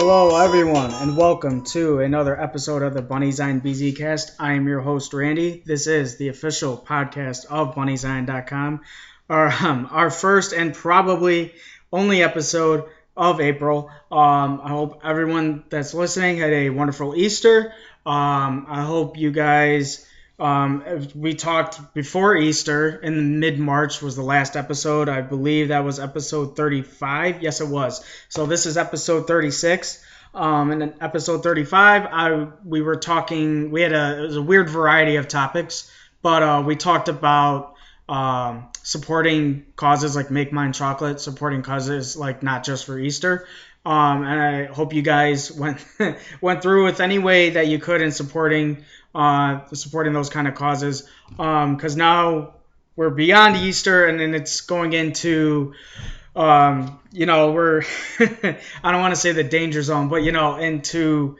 Hello, everyone, and welcome to another episode of the BZCast. I am your host, Randy. This is the official podcast of bunnyzine.com. Our first and probably only episode of April. I hope everyone that's listening had a wonderful Easter. I hope you guys. We talked before Easter in mid-March was the last episode. I believe that was episode 35. Yes, it was. So this is episode 36. And in episode 35, we were talking. It was a weird variety of topics, but we talked about supporting causes like Make Mine Chocolate, supporting causes like Not Just for Easter. And I hope you guys went through with any way that you could in supporting those kind of causes, because now we're beyond Easter and then it's going into we're I don't want to say the danger zone, but into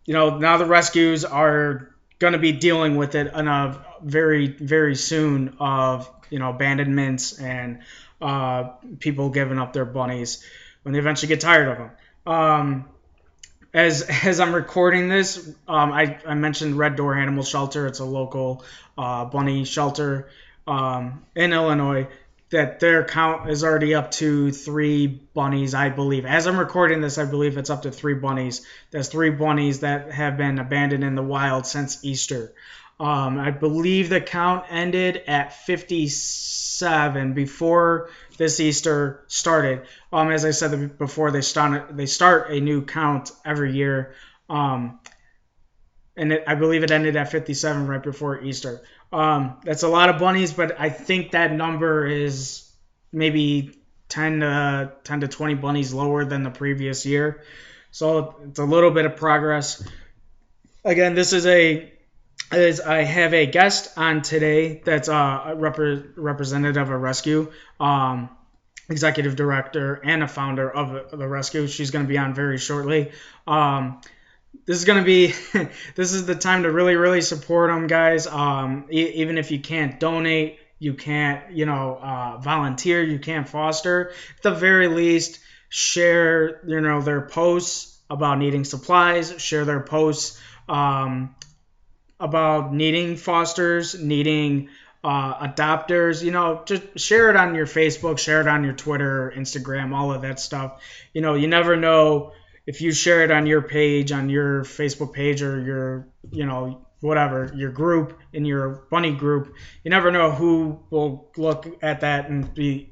now the rescues are going to be dealing with it in a very, very soon of abandonments and people giving up their bunnies when they eventually get tired of them. As I'm recording this, I mentioned Red Door Animal Shelter. It's a local bunny shelter in Illinois. That their count is already up to 3 bunnies, I believe. As I'm recording this, I believe it's up to 3 bunnies. There's 3 bunnies that have been abandoned in the wild since Easter. I believe the count ended at 57 before this Easter started. As I said before, they start a new count every year, and I believe it ended at 57 right before Easter. That's a lot of bunnies, but I think that number is maybe 10 to 20 bunnies lower than the previous year. So it's a little bit of progress. Again, I have a guest on today that's a representative of a rescue, executive director, and a founder of the rescue. She's going to be on very shortly. This is the time to really, really support them, guys. Even if you can't donate, you can't, volunteer, you can't foster. At the very least, share, their posts about needing supplies, share their posts, about needing fosters, needing adopters, just share it on your Facebook, share it on your Twitter, Instagram, all of that stuff. You never know if you share it on your page, on your Facebook page, or your, whatever, your group, in your bunny group, you never know who will look at that and be,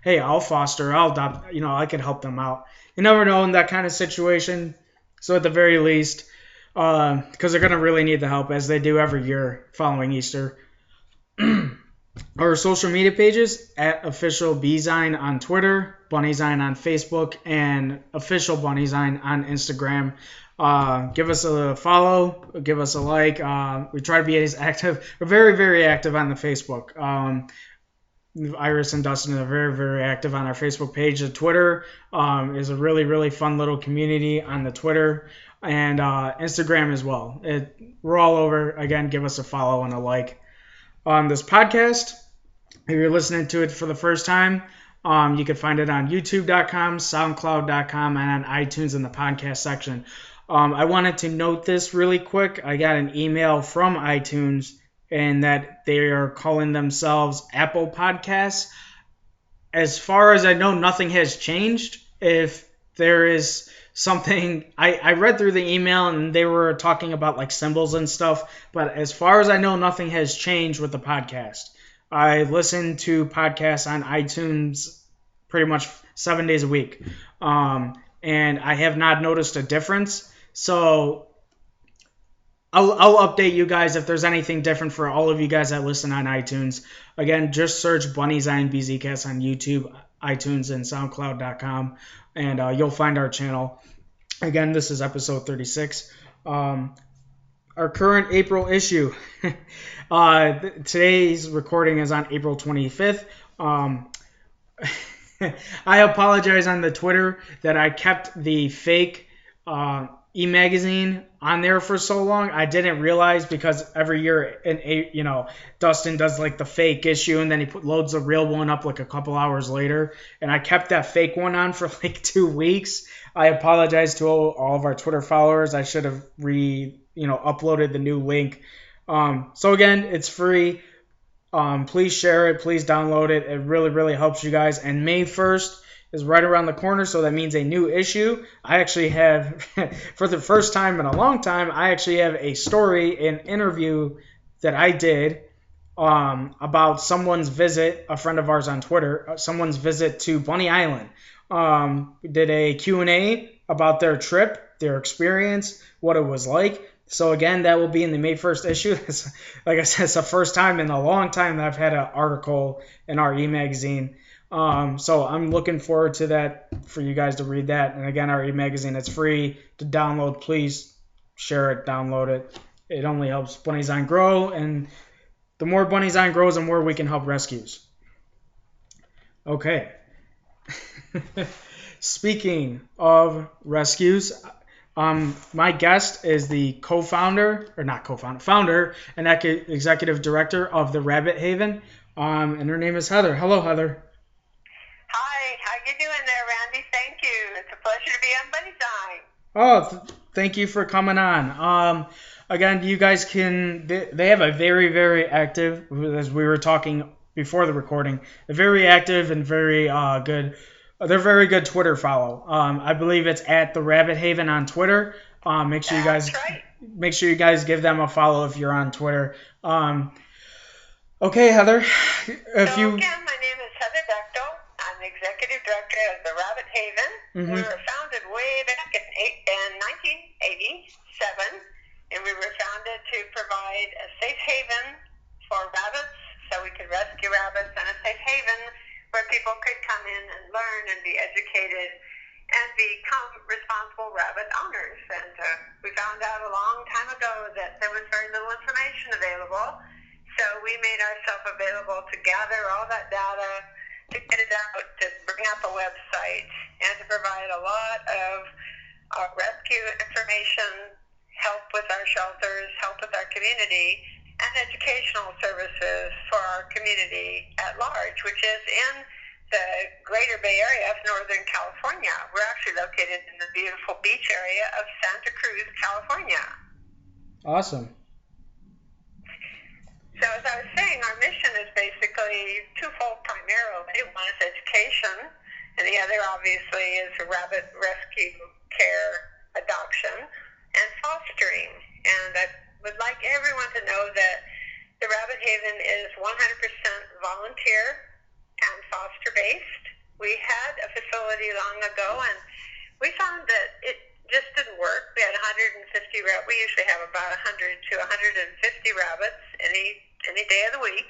hey, I'll foster, I'll adopt, I could help them out. You never know in that kind of situation. So at the very least, because they're going to really need the help, as they do every year following Easter. Our social media pages, at official BZine on Twitter, bunnyzine on Facebook, and official bunnyzine on Instagram. Give us a follow, give us a like. We try to be as active. We're very, very active on the Facebook. Iris and Dustin are very, very active on our Facebook page. The Twitter is a really, really fun little community on the Twitter, and Instagram as well. We're all over. Again, give us a follow and a like. On this podcast, if you're listening to it for the first time, you can find it on youtube.com, soundcloud.com, and on iTunes in the podcast section. I wanted to note this really quick. I got an email from iTunes, and that they are calling themselves Apple Podcasts. As far as I know, nothing has changed. If there is something, I read through the email and they were talking about like symbols and stuff, but as far as I know, nothing has changed with the podcast. I listen to podcasts on iTunes pretty much 7 days a week, and I have not noticed a difference. So I'll update you guys if there's anything different for all of you guys that listen on iTunes. Again, just search bunnyzine BZCast on YouTube, iTunes, and SoundCloud.com, and you'll find our channel. Again, this is episode 36. Our current April issue. Today's recording is on April 25th. I apologize on the Twitter that I kept the fake e-magazine on there for so long. I didn't realize because every year, Dustin does like the fake issue and then he loads the real one up like a couple hours later. And I kept that fake one on for like 2 weeks. I apologize to all of our Twitter followers. I should have uploaded the new link. So again, it's free. Please share it. Please download it. It really, really helps you guys. And May 1st is right around the corner, so that means a new issue. I actually have, for the first time in a long time, I actually have a story, an interview that I did about someone's visit, a friend of ours on Twitter, someone's visit to Bunny Island. We did a Q&A about their trip, their experience, what it was like. So again, that will be in the May 1st issue. Like I said, it's the first time in a long time that I've had an article in our e-magazine. So I'm looking forward to that, for you guys to read that. And again, our e-magazine, it's free to download. Please share it, download it. It only helps Bunnyzine grow, and the more Bunnyzine grows, the more we can help rescues. Okay. Speaking of rescues, my guest is the founder and executive director of the Rabbit Haven, and her name is Heather. Hello, Heather. Hi, how you doing there, Randy? Thank you. It's a pleasure to be on Bunnyzine. Oh, thank you for coming on. Again, you guys they have a very, very active, as we were talking before the recording, a very active and very good. They're very good Twitter follow. I believe it's at the Rabbit Haven on Twitter. Make sure you guys give them a follow if you're on Twitter. Okay, Heather. Again, my name is Heather Bechtel. I'm the executive director of the Rabbit Haven. Mm-hmm. We were founded way back in 1987, and we were founded to provide a safe haven for rabbits, so we could rescue rabbits, and a safe haven where people could come in and learn and be educated and become responsible rabbit owners. And we found out a long time ago that there was very little information available, so we made ourselves available to gather all that data, to get it out, to bring up a website, and to provide a lot of rescue information, help with our shelters, help with our community, and educational services for our community at large, which is in the Greater Bay Area of Northern California. We're actually located in the beautiful beach area of Santa Cruz, California. Awesome. So as I was saying, our mission is basically twofold primarily. One is education, and the other obviously is rabbit rescue, care, adoption, and fostering. And I would like everyone to know that the Rabbit Haven is 100% volunteer and foster-based. We had a facility long ago, and we found that it just didn't work. We had 150 rabbits. We usually have about 100 to 150 rabbits any day of the week.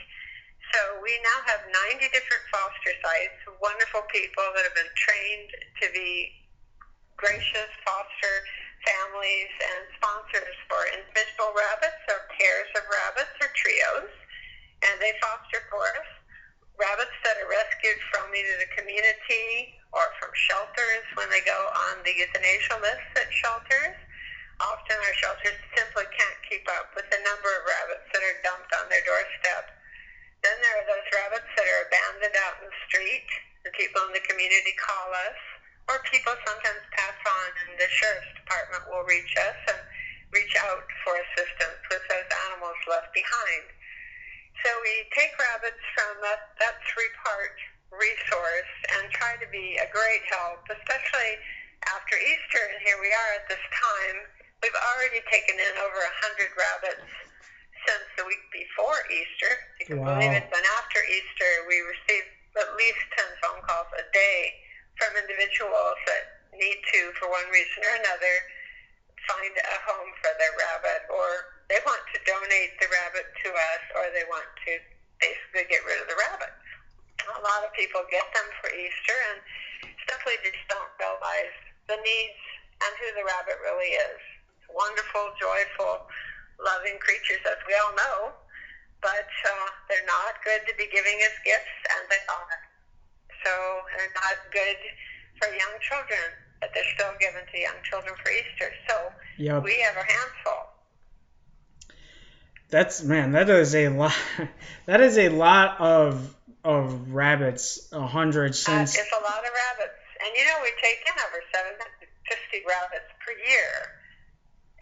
So we now have 90 different foster sites, wonderful people that have been trained to be gracious foster families and sponsors for individual rabbits or pairs of rabbits or trios. And they foster for us rabbits that are rescued from either the community or from shelters when they go on the euthanasia list at shelters. Often our shelters simply can't keep up with the number of rabbits that are dumped on their doorstep. Then there are those rabbits that are abandoned out in the street. The people in the community call us, or people sometimes pass on, and the sheriff's department will reach us and reach out for assistance with those animals left behind. So we take rabbits from that three-part resource and try to be a great help, especially after Easter, and here we are at this time. We've already taken in over 100 rabbits since the week before Easter. You can believe it. Then after Easter, we received at least 10 phone calls a day from individuals that need to, for one reason or another, find a home for their rabbit, or they want to donate the rabbit to us, or they want to basically get rid of the rabbits. A lot of people get them for Easter and simply just don't realize the needs and who the rabbit really is. Wonderful, joyful, loving creatures, as we all know, but they're not good to be giving us gifts, and they are. So they're not good for young children. that they're still given to young children for Easter. So Yep. we have our hands full. That is a lot. That is a lot of rabbits. 100 since. It's a lot of rabbits, and we take in over 750 rabbits per year,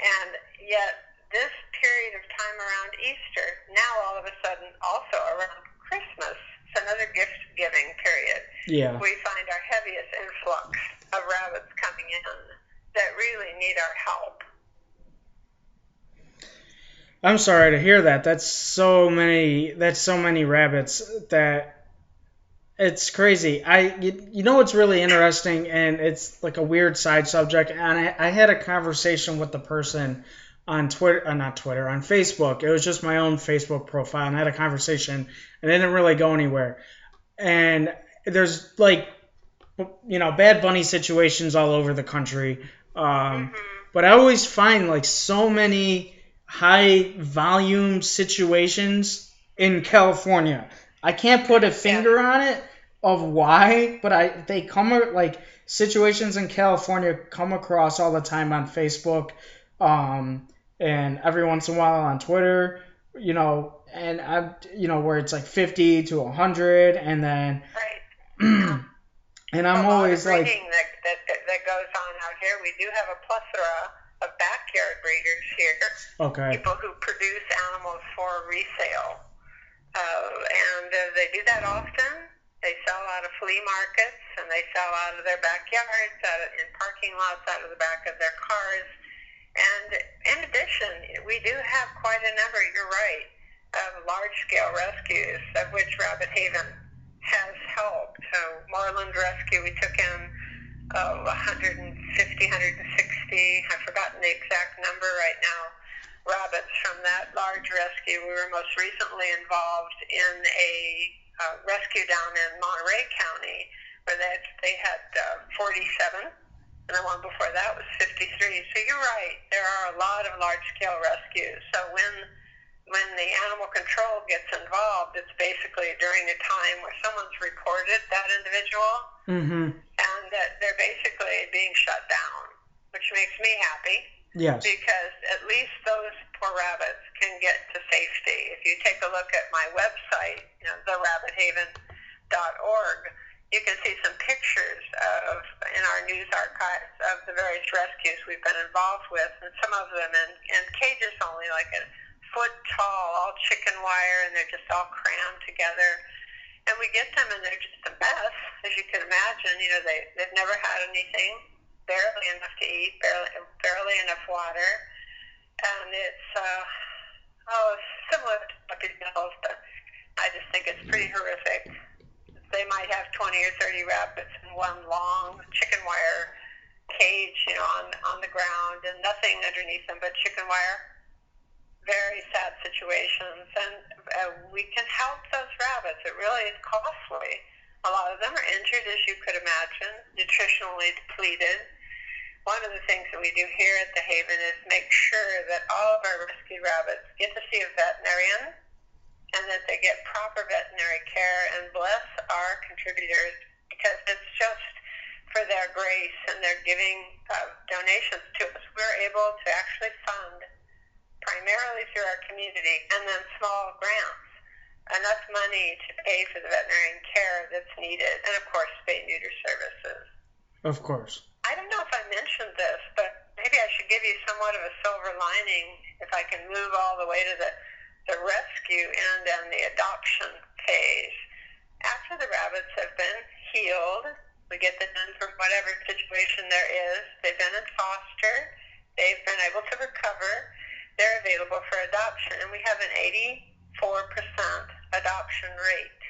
and yet this period of time around Easter, now all of a sudden also around Christmas, it's another gift-giving period. Yeah. We find our heaviest influx of rabbits coming in that really need our help. I'm sorry to hear that. That's so many rabbits that it's crazy. You know what's really interesting, and it's like a weird side subject, and I had a conversation with the person on Twitter, not Twitter, on Facebook. It was just my own Facebook profile, and I had a conversation, and it didn't really go anywhere. And there's bad bunny situations all over the country. But I always find so many high volume situations in California. I can't put a finger on it of why, but they come situations in California come across all the time on Facebook, and every once in a while on Twitter, and I, where it's 50 to 100, and then, right. and I'm always that goes on out here. We do have a plethora of backyard breeders here. Okay. People who produce animals for resale. And they do that often. They sell out of flea markets, and they sell out of their backyards, in parking lots, out of the back of their cars. And in addition, we do have quite a number, you're right, of large-scale rescues, of which Rabbit Haven has helped. Moreland Rescue, we took in 150, 160, I've forgotten the exact number right now, rabbits from that large rescue. We were most recently involved in a rescue down in Monterey County where they had 47, and the one before that was 53. So you're right, there are a lot of large-scale rescues. So when the animal control gets involved, it's basically during a time where someone's reported that individual, and that they're basically being shut down, which makes me happy. Yes. Because at least those poor rabbits can get to safety. If you take a look at my website, therabbithaven.org, you can see some pictures in our news archives of the various rescues we've been involved with, and some of them in cages only, like a foot tall, all chicken wire, and they're just all crammed together. And we get them, and they're just a mess, as you can imagine. They've never had anything, barely enough to eat, barely enough water, and it's similar to puppy mills, but I just think it's pretty horrific. They might have 20 or 30 rabbits in one long chicken wire cage, on the ground, and nothing underneath them but chicken wire. Very sad situations, and we can help those rabbits. It really is costly. A lot of them are injured, as you could imagine, nutritionally depleted. One of the things that we do here at the Haven is make sure that all of our rescued rabbits get to see a veterinarian and that they get proper veterinary care, and bless our contributors, because it's just for their grace and their giving donations to us. We're able to actually fund, primarily through our community, and then small grants, enough money to pay for the veterinarian care that's needed, and of course, spay-neuter services. Of course. I don't know if I mentioned this, but maybe I should give you somewhat of a silver lining if I can move all the way to the rescue end and the adoption phase. After the rabbits have been healed, we get them in from whatever situation there is, they've been in foster, they've been able to recover, they're available for adoption, and we have an 84% adoption rate.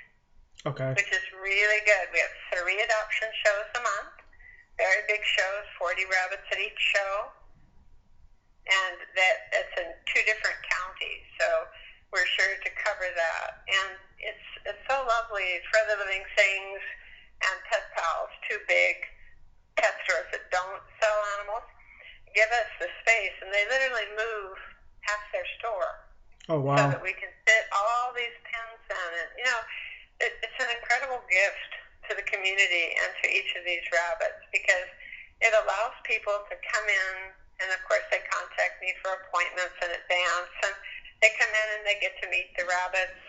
Okay. Which is really good. We have 3 adoption shows a month, very big shows, 40 rabbits at each show, and that's in 2 different counties, so we're sure to cover that. And it's so lovely. Further Living Things and Pet Pals, 2 big pet stores that don't sell animals, give us the space, and they literally move half their store. Oh, wow. So that we can fit all these pens in it. It's an incredible gift to the community and to each of these rabbits, because it allows people to come in, and of course they contact me for appointments in advance, and they come in and they get to meet the rabbits.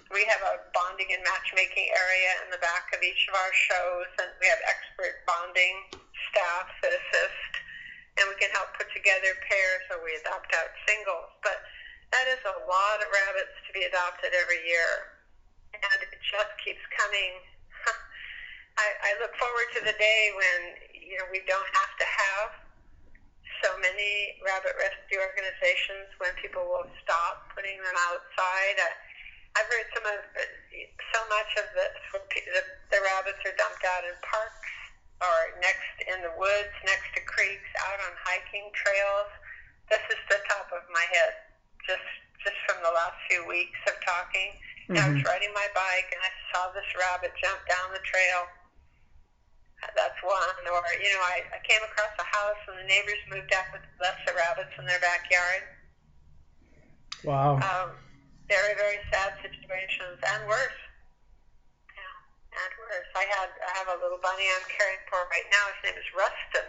We have a bonding and matchmaking area in the back of each of our shows, and we have expert bonding staff that assist, and we can help put together pairs, or we adopt out singles. But that is a lot of rabbits to be adopted every year, and it just keeps coming. I look forward to the day when we don't have to have so many rabbit rescue organizations, when people will stop putting them outside. I've heard so much of this, the rabbits are dumped out in parks or in the woods, next to creeks, out on hiking trails. This is the top of my head, just from the last few weeks of talking. Mm-hmm. I was riding my bike and I saw this rabbit jump down the trail. That's one. Or, I came across a house and the neighbors moved out with left the rabbits in their backyard. Wow. Very, very sad situations, and worse. Yeah, and worse. I have a little bunny I'm caring for right now. His name is Rustin,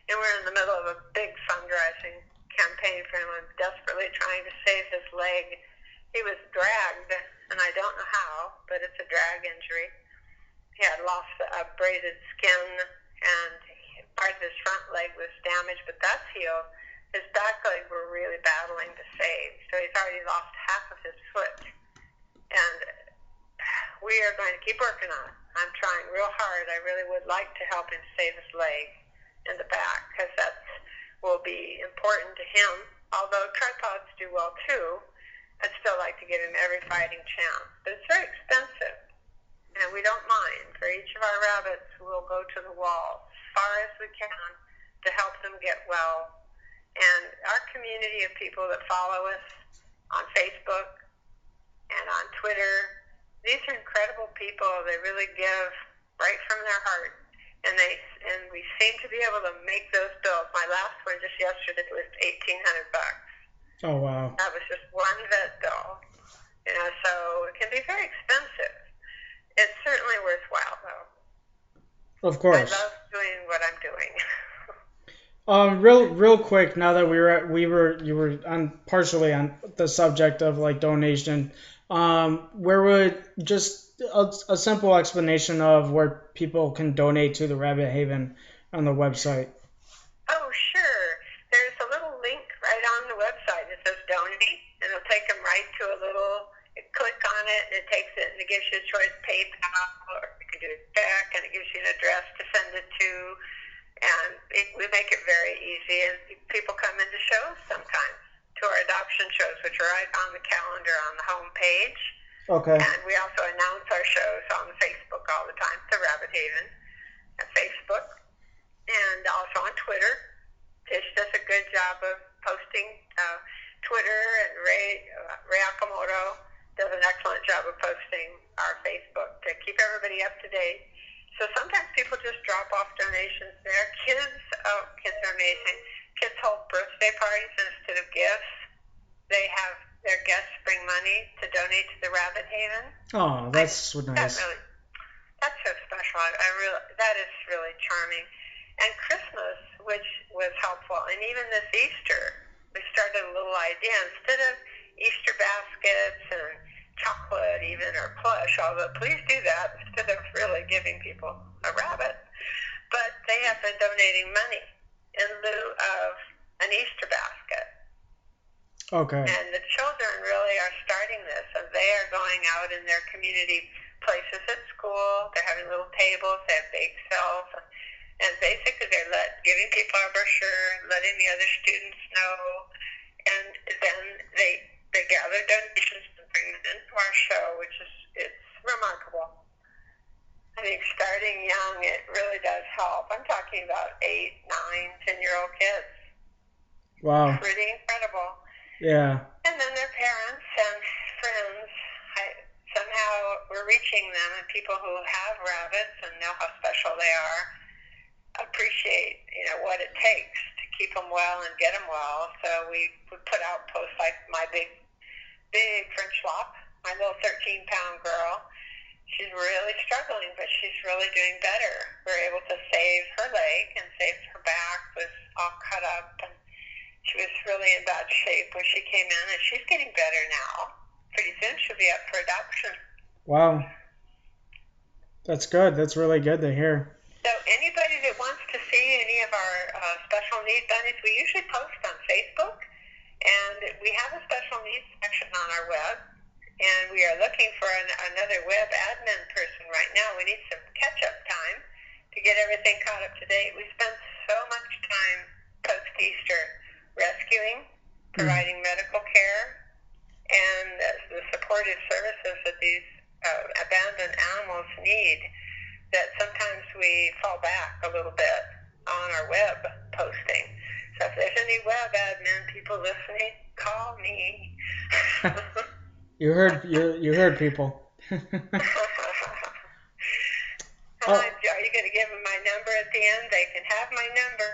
and we're in the middle of a big fundraising campaign for him. I'm desperately trying to save his leg. He was dragged, and I don't know how, but it's a drag injury. He had lost braided skin, and part of his front leg was damaged, but that's healed. His back leg we're really battling to save, so he's already lost half of his foot. And we are going to keep working on it. I'm trying real hard. I really would like to help him save his leg in the back, because that will be important to him. Although tripods do well too, I'd still like to give him every fighting chance. But it's very expensive. And we don't mind. For each of our rabbits, we'll go to the wall as far as we can to help them get well. And our community of people that follow us on Facebook and on Twitter, these are incredible people. They really give right from their heart. And we seem to be able to make those bills. My last one just yesterday was $1,800. Oh, wow. That was just one vet bill. So it can be very expensive. It's certainly worthwhile, though. Of course. I love doing what I'm doing. Real quick. Now that you were on partially on the subject of like donation, where would just a simple explanation of where people can donate to the Rabbit Haven on the website? Oh, sure. There's a little link right on the website. It says donate, and it'll take them right to a little. Click on it, and it takes it, and it gives you a choice: PayPal, or you can do a check, and it gives you an address to send it to. And we make it very easy. And people come into shows sometimes, to our adoption shows, which are right on the calendar on the home page. Okay. And we also announce our shows on Facebook all the time, the Rabbit Haven, on Facebook, and also on Twitter. Tish does a good job of posting Twitter, and Ray Akamoto does an excellent job of posting our Facebook to keep everybody up to date. So sometimes people just drop off donations there. Kids are amazing. Kids hold birthday parties instead of gifts. They have their guests bring money to donate to the Rabbit Haven. Oh, that's nice. That's so special. That is really charming. And Christmas, which was helpful, and even this Easter, we started a little idea. Instead of Easter baskets and chocolate even, or plush, although please do that instead of really giving people a rabbit. But they have been donating money in lieu of an Easter basket. Okay. And the children really are starting this, and they are going out in their community places at school. They're having little tables, they have bake sales, and basically they're giving people a brochure, letting the other students know, and then they gather donations and bring them into our show, which it's remarkable. I think starting young, it really does help. I'm talking about 8, 9, 10-year-old kids. Wow. Pretty incredible. Yeah. And then their parents and friends, somehow we're reaching them, and people who have rabbits and know how special they are appreciate, what it takes to keep them well and get them well. So we put out posts like my big French Lop, my little 13-pound girl. she's really struggling, but she's really doing better. We're able to save her leg and save her back, was all cut up, and she was really in bad shape when she came in, and she's getting better now. Pretty soon she'll be up for adoption. Wow. That's good. That's really good to hear. So anybody that wants to see any of our special needs bunnies, we usually post on Facebook, and we have a special needs section on our web, and we are looking for another web admin person right now. We need some catch-up time to get everything caught up to date. We spent so much time post-Easter rescuing, providing medical care, and the supportive services that these abandoned animals need, that sometimes we fall back a little bit on our web posting. So if there's any web admin people listening, call me. You heard people. Are you going to give them my number at the end? They can have my number.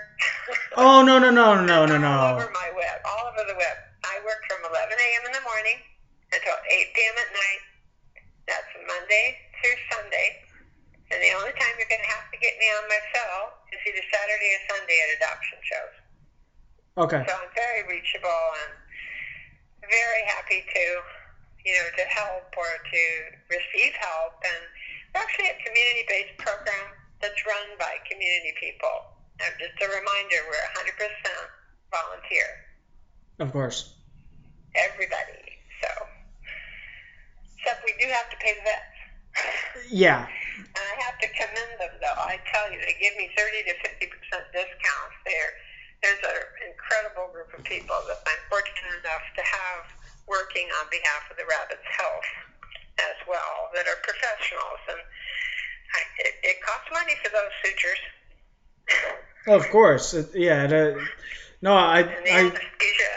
Oh, no. All over my web, all over the web. I work from 11 a.m. in the morning until 8 p.m. at night. That's Monday through Sunday. And the only time you're going to have to get me on my cell is either Saturday or Sunday at adoption shows. Okay. So I'm very reachable and very happy to help or to receive help. And we're actually a community-based program that's run by community people. And just a reminder, we're 100% volunteer. Of course. Everybody. So, except we do have to pay the vets. Yeah. And I have to commend them, though. I tell you, they give me 30 to 50% discounts there. There's an incredible group of people that I'm fortunate enough to have working on behalf of the rabbit's health as well, that are professionals. And it costs money for those sutures. Of course. Yeah. No, and the anesthesia,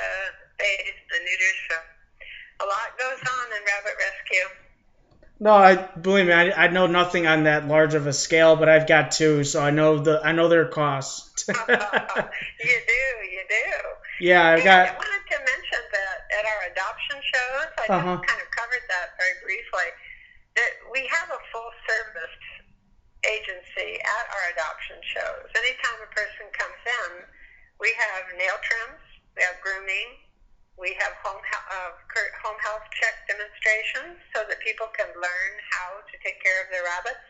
the neuters, so a lot goes on in rabbit rescue. No, believe me, I know nothing on that large of a scale, but I've got two, so I know their costs. You do. Yeah, I wanted to mention that at our adoption shows, I just kind of covered that very briefly, that we have a full service agency at our adoption shows. Anytime a person comes in, we have nail trims, we have grooming, we have home health check demonstrations so that people can learn how to take care of their rabbits.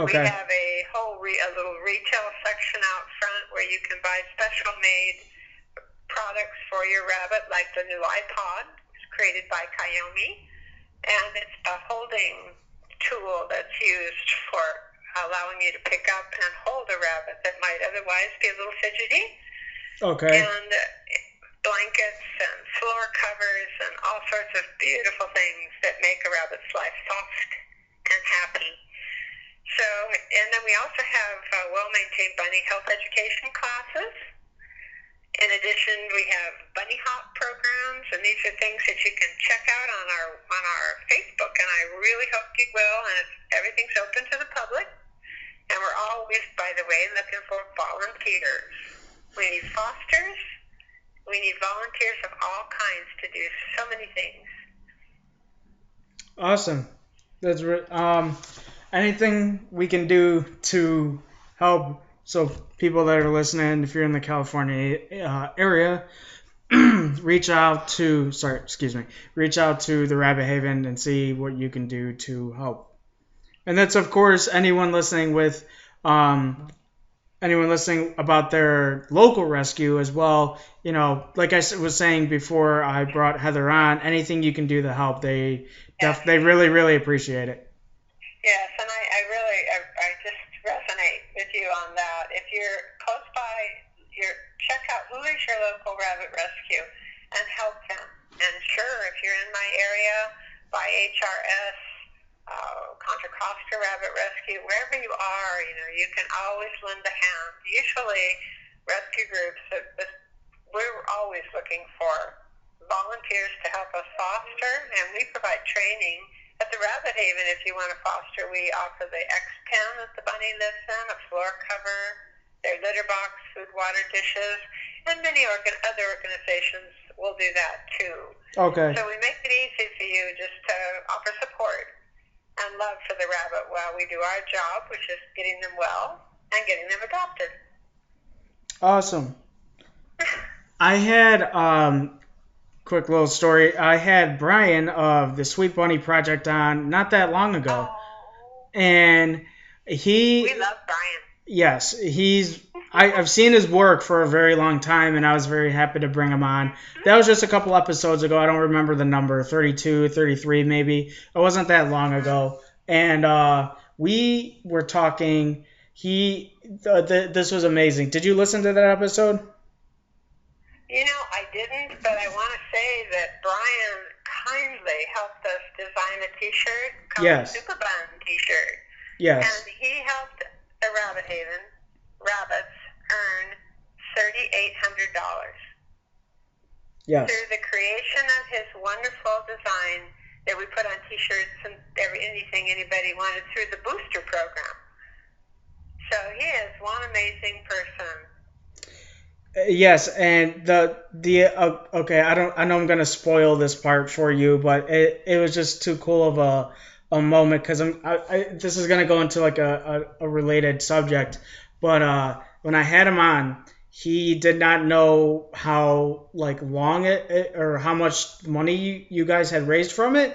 Okay. We have a little retail section out front where you can buy special made products for your rabbit, like the new iPod, which is created by Kayomi, and it's a holding tool that's used for allowing you to pick up and hold a rabbit that might otherwise be a little fidgety. Okay. And blankets and floor covers and all sorts of beautiful things that make a rabbit's life soft and happy. So, and then we also have well-maintained bunny health education classes. In addition, we have bunny hop programs, and these are things that you can check out on our Facebook, and I really hope you will. And everything's open to the public, and we're always, by the way, looking for volunteers. We need fosters. We need volunteers of all kinds to do so many things. Awesome. That's anything we can do to help. So people that are listening, if you're in the California area, reach out to the Rabbit Haven and see what you can do to help. And that's, of course, anyone listening about their local rescue as well. You know, like I was saying before I brought Heather on, anything you can do to help, they really, really appreciate it. Yes, and I just resonate with you on that. If you're close by, check out who is your local rabbit rescue and help them. And sure, if you're in my area, by HRS, Contra Costa Rabbit Rescue, wherever you are, you can always lend a hand. Usually, rescue groups, we're always looking for volunteers to help us foster, and we provide training. At the Rabbit Haven, if you want to foster, we offer the X-Pen that the bunny lives in, a floor cover, their litter box, food, water dishes, and many other organizations will do that too. Okay. So we make it easy for you just to offer support. and love for the rabbit while we do our job, which is getting them well and getting them adopted. Awesome. I had quick little story. I had Brian of the Sweet Bunny Project on not that long ago, and We love Brian. yes, I've seen his work for a very long time, and I was very happy to bring him on. That was just a couple episodes ago. I don't remember the number, 32, 33 maybe. It wasn't that long ago. And we were talking. This was amazing. Did you listen to that episode? I didn't, but I want to say that Brian kindly helped us design a T-shirt called Yes. Super Bun T-shirt. Yes. And he helped the Rabbit Haven rabbits earn $3,800 Yes. through the creation of his wonderful design that we put on T-shirts and anything anybody wanted through the booster program. So he is one amazing person. Yes, and okay, I know I'm gonna spoil this part for you, but it was just too cool of a moment because this is gonna go into like a related subject, but when I had him on, he did not know how like long it or how much money you guys had raised from it.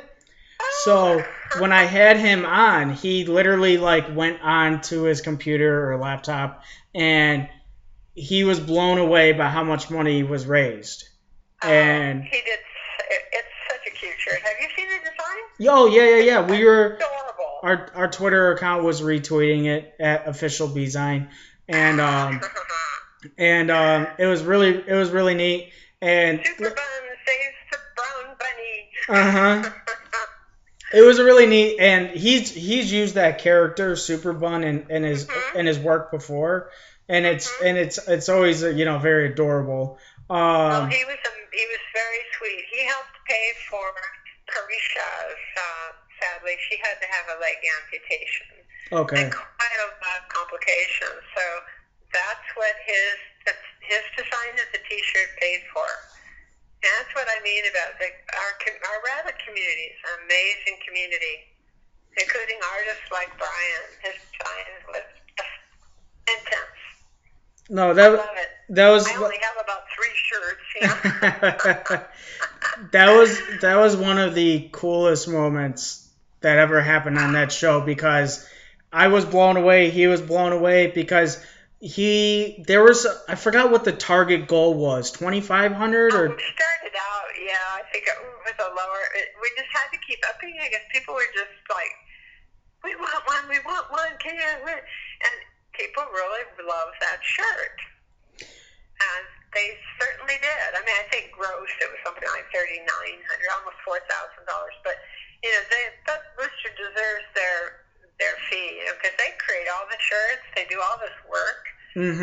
So when I had him on, he literally like went on to his computer or laptop and he was blown away by how much money was raised. And he did. It's such a cute shirt. Have you seen the design? Oh yeah. We were Adorable. our Twitter account was retweeting it at official BZine, and it was really neat. And Super Bun saves the brown bunny. It was really neat, and he's used that character Super Bun in his work before. And it's always very adorable. He was very sweet. He helped pay for Carisha's. Sadly, she had to have a leg amputation. Okay. And quite a lot of complications. So that's what his design of the T-shirt paid for. And that's what I mean about our rabbit community. It's an amazing community, including artists like Brian. His design was intense. No, that was. I only have about 3 shirts. That was one of the coolest moments that ever happened on that show because I was blown away. He was blown away because I forgot what the target goal was, 2,500 or. We started out, I think it was a lower. We just had to keep upping. I guess people were just like, we want one, can you? And people really love that shirt. And they certainly did. I mean, I think gross, it was something like $3,900, almost $4,000. But, that booster deserves their fee, because they create all the shirts, they do all this work, and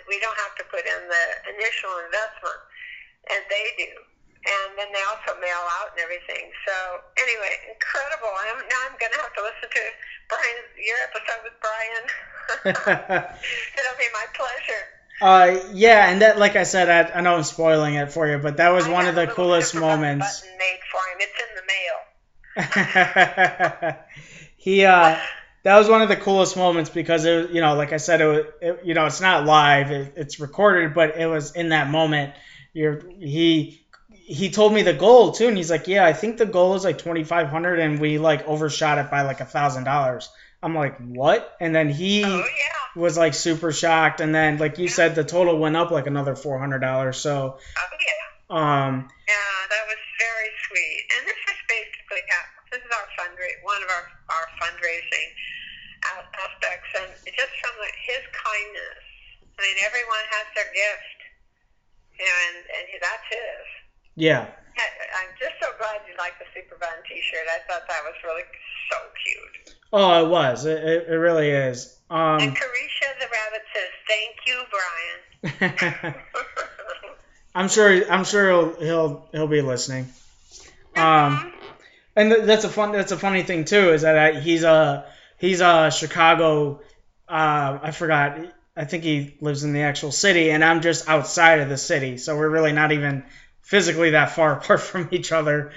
we don't have to put in the initial investment, and they do. And then they also mail out and everything. So, anyway, incredible. Now I'm going to have to listen to your episode with Brian. It'll be my pleasure. Yeah, and that, like I said, I know I'm spoiling it for you, but that was one of the coolest moments. Button made for him. It's in the mail. That was one of the coolest moments because it, like I said, it's not live, it's recorded, but it was in that moment. He told me the goal too, and he's like, "Yeah, I think the goal is like 2,500, and we like overshot it by like $1,000." I'm like, "What?" And then he was like super shocked, and then like you said, the total went up like another $400. So, that was very sweet. And this is basically this is one of our fundraising aspects, and just from his kindness. I mean, everyone has their gift, and that's his. Yeah. I'm just so glad you liked the Super Bun T-shirt. I thought that was really so cute. Oh, it was. It really is. And Carisha the rabbit says, "Thank you, Brian." I'm sure he'll be listening. And that's a funny thing too, is that he's a Chicago. I forgot. I think he lives in the actual city, and I'm just outside of the city, so we're really not even physically that far apart from each other.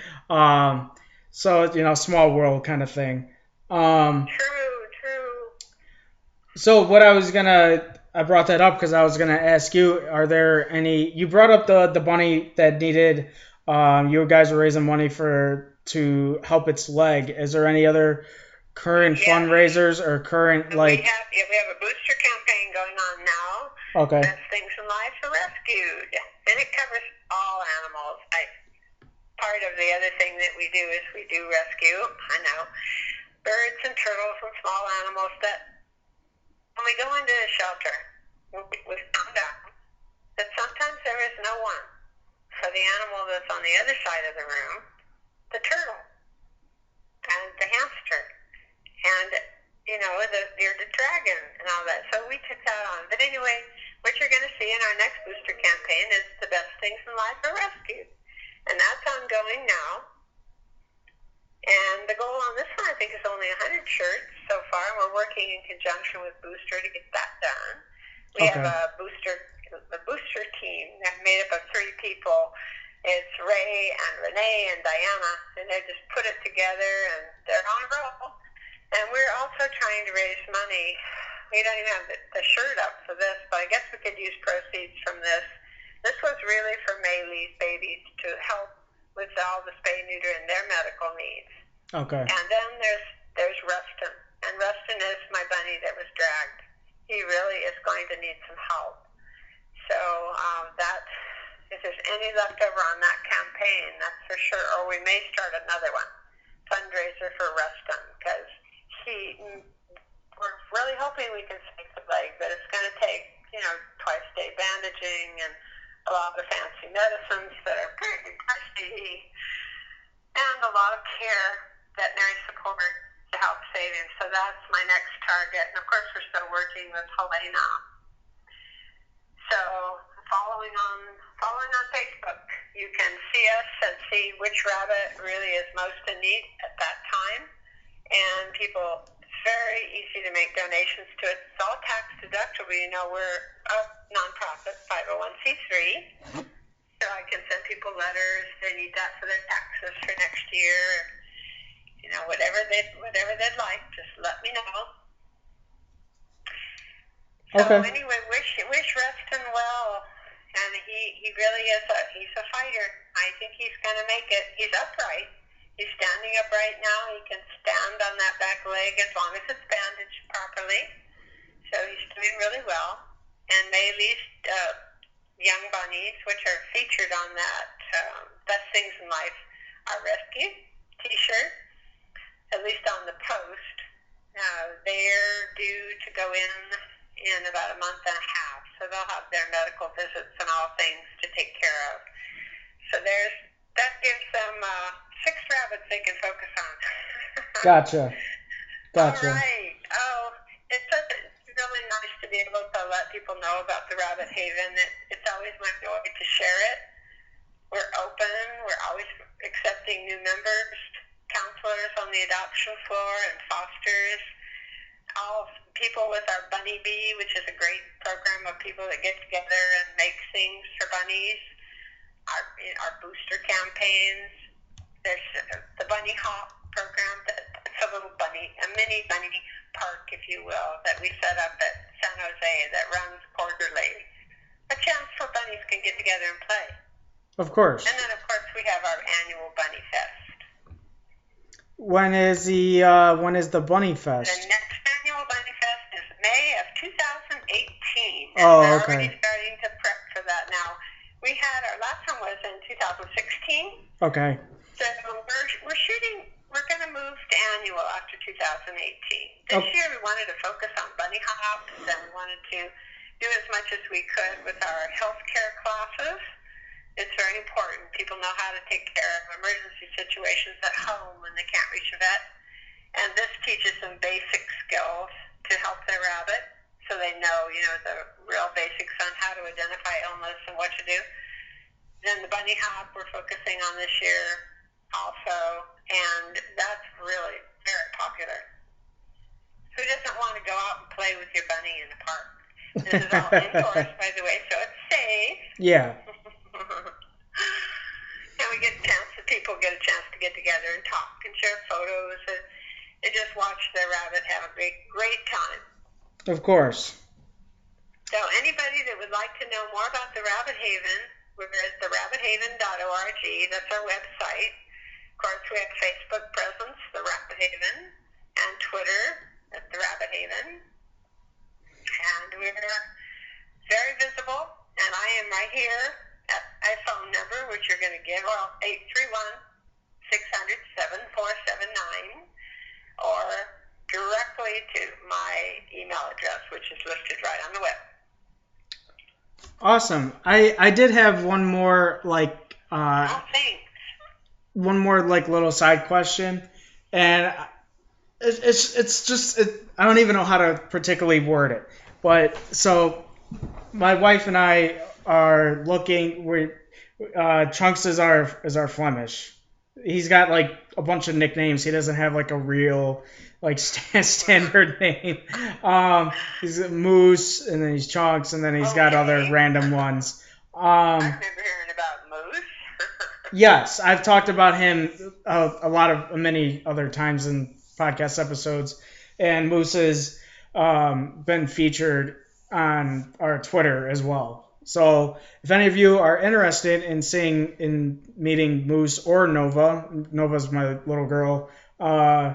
So small world kind of thing. True. So what I brought that up because I was gonna ask you, are there any? You brought up the bunny that needed. You guys were raising money to help its leg. Is there any other current Yes. fundraisers or current like? We have a booster campaign going on now. Okay. Best things in life are rescued, and it covers all animals. Part of the other thing that we do is we do rescue. I know birds and turtles and small animals that when we go into a shelter, we found out that sometimes there is no one for the animal that's on the other side of the room, the turtle and the hamster, and the dragon and all that. So we took that on. But anyway, what you're going to see in our next booster campaign is the best things in life are rescued, and that's ongoing now. And the goal on this one, I think, is only 100 shirts so far. We're working in conjunction with Booster to get that done. We have a booster team that's made up of 3 people. It's Ray and Renee and Diana, and they just put it together, and they're on a roll. And we're also trying to raise money. We don't even have the shirt up for this, but I guess we could use proceeds from this. This was really for MacLeod babies to help with all the spay, neuter, and their medical needs. Okay. And then there's Rustin, and Rustin is my bunny that was dragged. He really is going to need some help. So that if there's any left over on that campaign, that's for sure. Or we may start another one, fundraiser for Rustin, because we're really hoping we can save the leg, but it's going to take twice-a-day bandaging and a lot of fancy medicines that are pretty pricey, and a lot of care, veterinary support to help save him. So that's my next target. And of course, we're still working with Helena. So following on Facebook, you can see us and see which rabbit really is most in need at that time. And people, it's very easy to make donations to it. It's all tax deductible. We're a nonprofit 501c3. So I can send people letters. They need that for their taxes for next year. Whatever they'd like, just let me know. So anyway, wish Rustin well, and he really is he's a fighter. I think he's going to make it. He's upright. He's standing up right now. He can stand on that back leg as long as it's bandaged properly. So he's doing really well. And MacLeod's young bunnies, which are featured on that Best Things in Life Are Rescued t-shirt, at least on the post. They're due to go in about a month and a half. So they'll have their medical visits and all things to take care of. So that gives them 6 rabbits they can focus on. Gotcha. All right. It's really nice to be able to let people know about the Rabbit Haven. It's always my joy to share it. We're open. We're always accepting new members, counselors on the adoption floor, and fosters. All people with our Bunny Bee, which is a great program of people that get together and make things for bunnies. Our booster campaigns. There's the Bunny Hop program. That's a mini bunny park, if you will, that we set up at San Jose that runs quarterly. A chance for bunnies can get together and play. Of course. And then, of course, we have our annual Bunny Fest. When is the Bunny Fest? The next annual Bunny Fest is May of 2018. And we're already starting to prep for that now. Our last one was in 2016. Okay. So we're going to move to annual after 2018. This year we wanted to focus on bunny hops, and we wanted to do as much as we could with our healthcare classes. It's very important. People know how to take care of emergency situations at home when they can't reach a vet. And this teaches them basic skills to help their rabbit, so they know, the real basics on how to identify illness and what to do. Then the bunny hop we're focusing on this year also, and that's really very popular. Who doesn't want to go out and play with your bunny in the park? This is all indoors, by the way, so it's safe. Yeah. And people get a chance to get together and talk and share photos. and just watch the rabbit have a great time. Of course. So anybody that would like to know more about the Rabbit Haven, we're at therabbithaven.org. That's our website. Of course, we have Facebook presence, The Rabbit Haven, and Twitter at The Rabbit Haven. And we're very visible, and I am right here at my phone number, which you're going to give, 831-600-7479, or directly to my email address, which is listed right on the web. Awesome. I did have one more like Thanks. one more like little side question, and it's just I don't even know how to particularly word it, but so my wife and I are looking. Chunks is our Flemish. He's got like a bunch of nicknames. He doesn't have like a real like standard name. He's Moose, and then he's Chunks, and then he's got other random ones. I remember hearing about Moose. Yes, I've talked about him many other times in podcast episodes, and Moose has been featured on our Twitter as well. So if any of you are interested in meeting Moose or Nova's my little girl. I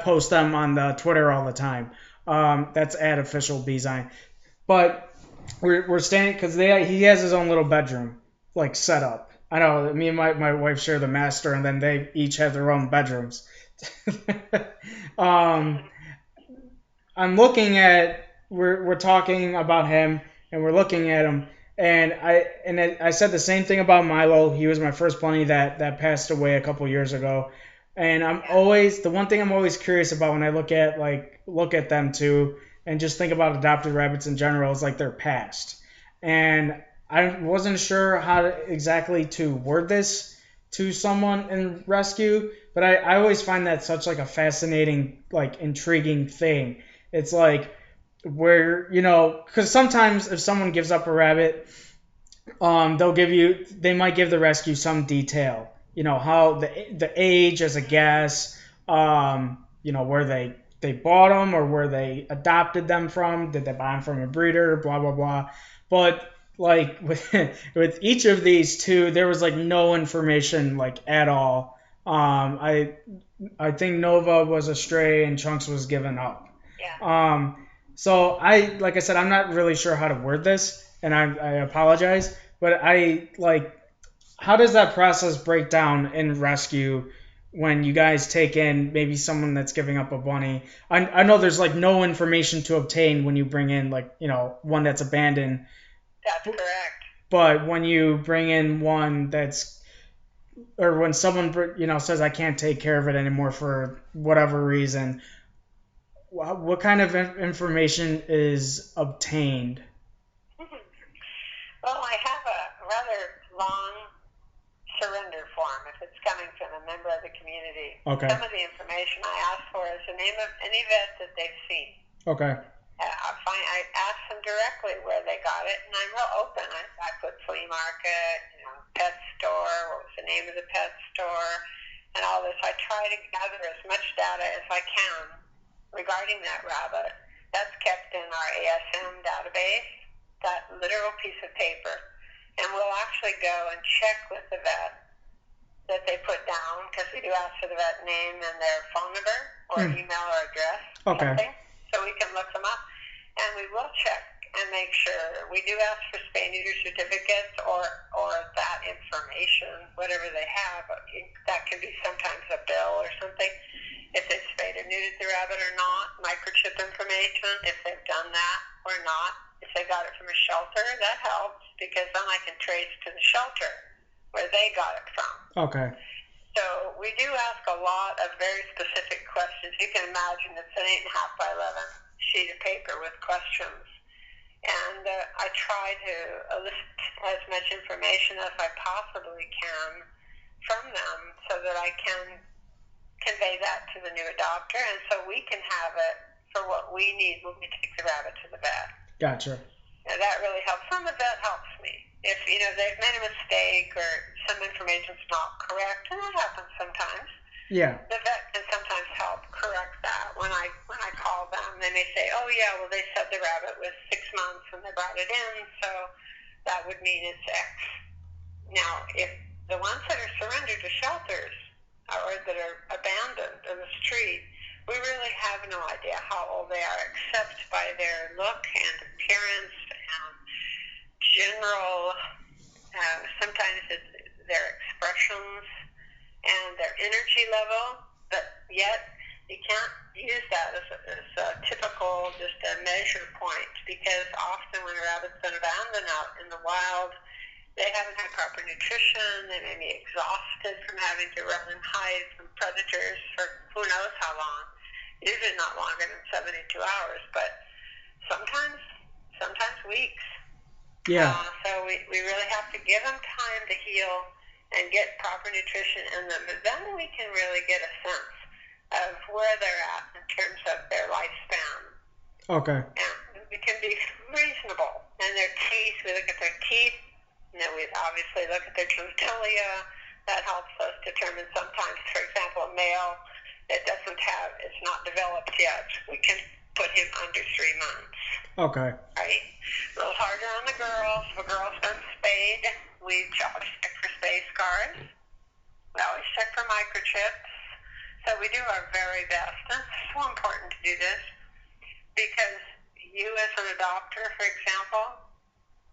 post them on the Twitter all the time. That's at official BZine. But we're staying because he has his own little bedroom like set up. I know me and my wife share the master, and then they each have their own bedrooms. I'm looking at we're talking about him, and we're looking at him, and I said the same thing about Milo. He was my first bunny that passed away a couple years ago. And the one thing I'm always curious about when I look at them too, and just think about adopted rabbits in general, is like their past. And I wasn't sure how exactly to word this to someone in rescue, but I always find that such like a fascinating, like intriguing thing. It's like where, because sometimes if someone gives up a rabbit, they might give the rescue some detail. How the age as a guess, where they bought them or where they adopted them from, did they buy them from a breeder, blah blah blah. But like with each of these two, there was like no information like at all. I think Nova was a stray and Chunks was given up. Yeah. So like I said, I'm not really sure how to word this, and I apologize, but how does that process break down in rescue when you guys take in maybe someone that's giving up a bunny? I know there's like no information to obtain when you bring in one that's abandoned. That's correct. But when you bring in one or when someone says I can't take care of it anymore for whatever reason, what kind of information is obtained? Well, I have a rather long surrender form if it's coming from a member of the community. Okay. Some of the information I ask for is the name of any vet that they've seen. Okay. I ask them directly where they got it, and I'm real open. I put flea market, pet store, what was the name of the pet store, and all this. I try to gather as much data as I can regarding that rabbit. That's kept in our ASM database, that literal piece of paper. And we'll actually go and check with the vet that they put down, because we do ask for the vet name and their phone number or email or address, something, so we can look them up. And we will check and make sure. We do ask for spay-neuter certificates or that information, whatever they have. That can be sometimes a bill or something, if they spayed or neutered the rabbit or not, microchip information, if they've done that or not. If they got it from a shelter, that helps, because then I can trace to the shelter where they got it from. Okay. So we do ask a lot of very specific questions. You can imagine it's an 8.5 by 11 sheet of paper with questions. And I try to elicit as much information as I possibly can from them so that I can convey that to the new adopter, and so we can have it for what we need when we take the rabbit to the vet. Gotcha. And that really helps. From the vet helps me. If they've made a mistake or some information's not correct, and that happens sometimes. Yeah. The vet can sometimes correct that. When I call them, they may say, "Oh yeah, well they said the rabbit was 6 months when they brought it in, so that would mean it's X." Now, if the ones that are surrendered to shelters or that are abandoned in the street, we really have no idea how old they are, except by their look and appearance and general. Sometimes it's their expressions and their energy level, but yet you can't use that as a typical, just a measure point, because often when a rabbit's been abandoned out in the wild, they haven't had proper nutrition, they may be exhausted from having to run and hide from predators for who knows how long, usually not longer than 72 hours, but sometimes weeks. Yeah. So we really have to give them time to heal and get proper nutrition in them. But then we can really get a sense of where they're at in terms of their lifespan. Okay. And we can be reasonable. And their teeth, we look at their teeth, and then we obviously look at their genitalia. That helps us determine sometimes, for example, a male that it's not developed yet. We can put him under 3 months. Okay. Right? A little harder on the girls. If a girl's been spayed, we always check for spay scars. We always check for microchips. So we do our very best. And it's so important to do this because you as an adopter, for example,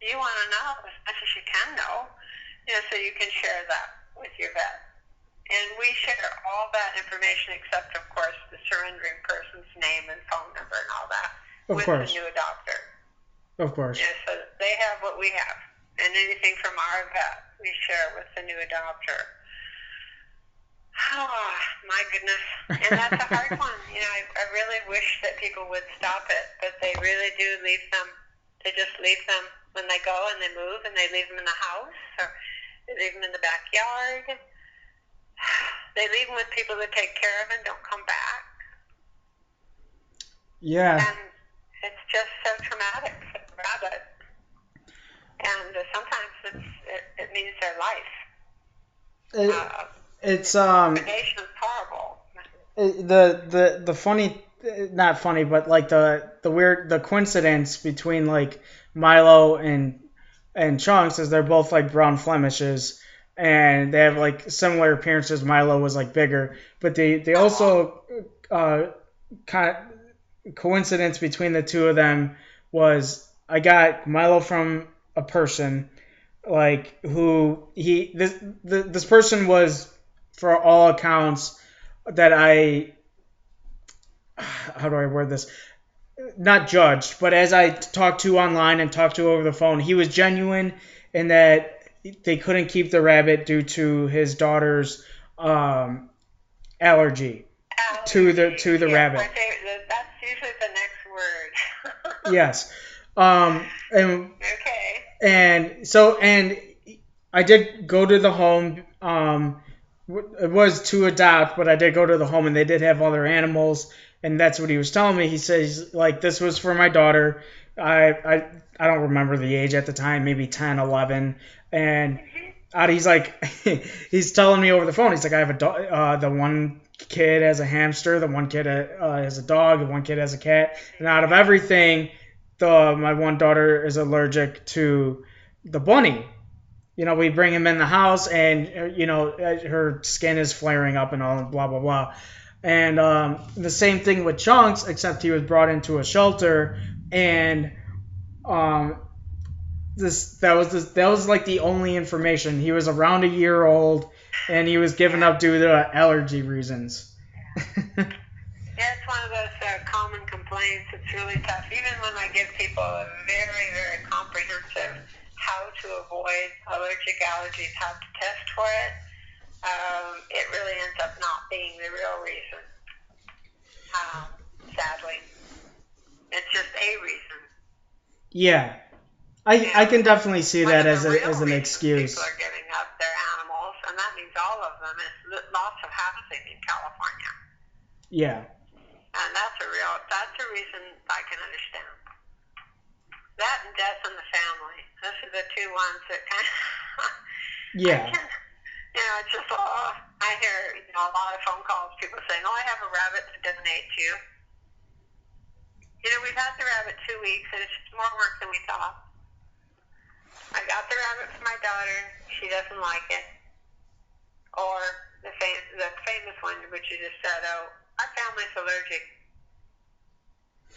you want to know as much as you can know, so you can share that with your vet. And we share all that information except, of course, the surrendering person's name and phone number and all that with the new adopter. Of course. So they have what we have. And anything from our vet, we share with the new adopter. Oh, my goodness. And that's a hard one. I really wish that people would stop it, but they really do leave them. They just leave them when they go and they move, and they leave them in the house, or they leave them in the backyard. They leave them with people that take care of them, don't come back. Yeah. And it's just so traumatic for the rabbit. And sometimes it means their life. It's predation is horrible. The funny, not funny, but like the coincidence between like Milo and Chunks is they're both like brown Flemishes, and they have like similar appearances. Milo was like bigger, but they also kind of coincidence between the two of them was I got Milo from a person like who this person was, for all accounts that how do I word this? Not judged, but as I talked to online and talked to over the phone, he was genuine in that they couldn't keep the rabbit due to his daughter's allergy to the rabbit. My favorite, that's usually the next word. Yes. And okay. And I did go to the home. It was to adopt, but I did go to the home, and they did have other animals, and that's what he was telling me. He says, like, this was for my daughter. I don't remember the age at the time, maybe 10, 11, and he's like, he's telling me over the phone, he's like, I have a dog. The one kid has a hamster, the one kid has a dog, the one kid has a cat, and out of everything, my one daughter is allergic to the bunny. We bring him in the house, and her skin is flaring up and all, blah blah blah. And the same thing with Chunks, except he was brought into a shelter, and that was like the only information. He was around a year old, and he was given up due to allergy reasons. Yeah, it's one of those common complaints. It's really tough. Even when I give people a very, very comprehensive how to avoid allergies, how to test for it, it really ends up not being the real reason. Sadly. It's just a reason. Yeah. I can definitely see that as an excuse. People are giving up their animals, and that means all of them, is loss of housing in California. Yeah. And that's a reason I can understand. That and death in the family. Those are the two ones that kind of... Yeah. It's just, I I hear a lot of phone calls, people saying, "Oh, I have a rabbit to donate to you." We've had the rabbit 2 weeks, and it's just more work than we thought. I got the rabbit for my daughter. She doesn't like it. Or the famous one, which you just said, "Oh, our family's allergic."